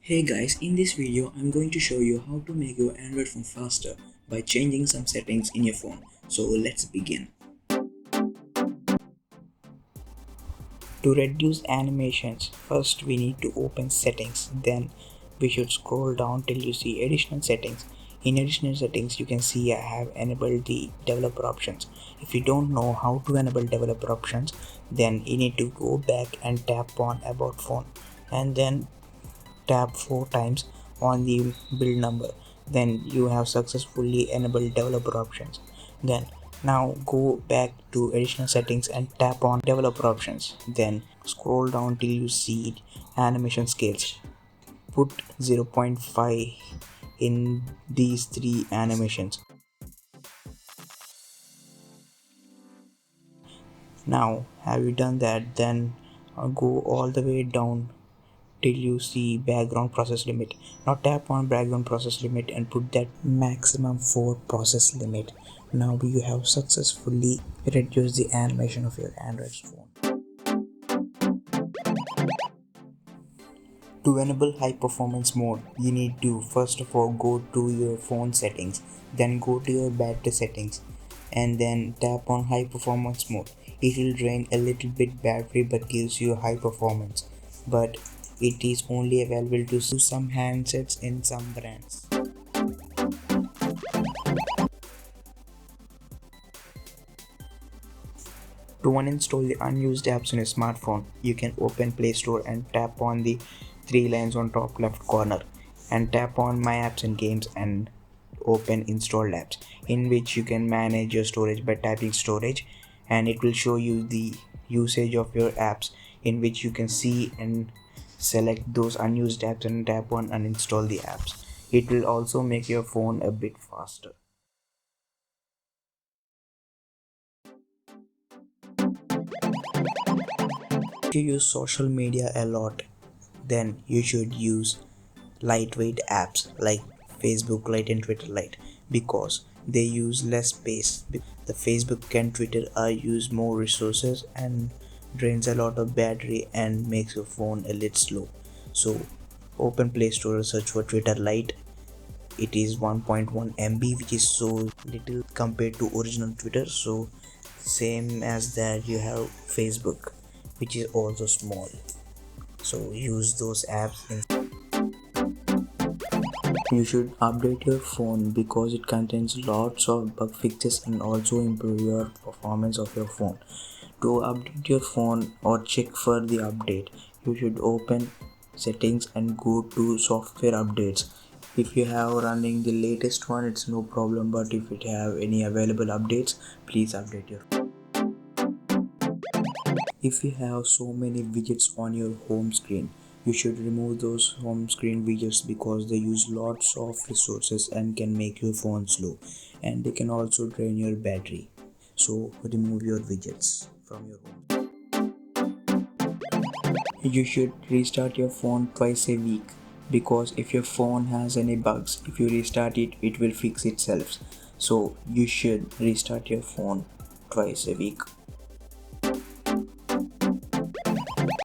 Hey guys, in this video I'm going to show you how to make your Android phone faster by changing some settings in your phone. So let's begin. To reduce animations, first we need to open settings, then we should scroll down till you see additional settings. In additional settings you can see I have enabled the developer options. If you don't know how to enable developer options, then you need to go back and tap on about phone and then tap 4 times on the build number. Then you have successfully enabled developer options. Then now go back to additional settings and tap on developer options. Then scroll down till you see animation scales. Put 0.5 in these 3 animations. Now have you done that, then go all the way down till you see background process limit. Now tap on background process limit and put that maximum 4 process limit. Now you have successfully reduced the animation of your Android phone. To enable high performance mode, you need to first of all go to your phone settings, then go to your battery settings and then tap on high performance mode. It will drain a little bit battery but gives you high performance, but it is only available to some handsets in some brands. To uninstall the unused apps on your smartphone, you can open Play Store and tap on the 3 lines on top left corner and tap on My Apps and Games and open Installed Apps, in which you can manage your storage by tapping storage, and it will show you the usage of your apps, in which you can see and select those unused apps and tap on uninstall the apps. It will also make your phone a bit faster. If you use social media a lot, then you should use lightweight apps like Facebook Lite and Twitter Lite because they use less space. The Facebook and Twitter use more resources and drains a lot of battery and makes your phone a little slow. So open Play Store, search for Twitter Lite. It is 1.1 MB, which is so little compared to original Twitter. So same as that you have Facebook, which is also small. So use those apps. You should update your phone because it contains lots of bug fixes and also improve your performance of your phone. To update your phone or check for the update, you should open settings and go to software updates. If you have running the latest one, it's no problem, but if it have any available updates, please update your phone. If you have so many widgets on your home screen, you should remove those home screen widgets because they use lots of resources and can make your phone slow, and they can also drain your battery. So remove your widgets from your home. You should restart your phone twice a week because if your phone has any bugs, if you restart it, it will fix itself. So you should restart your phone twice a week.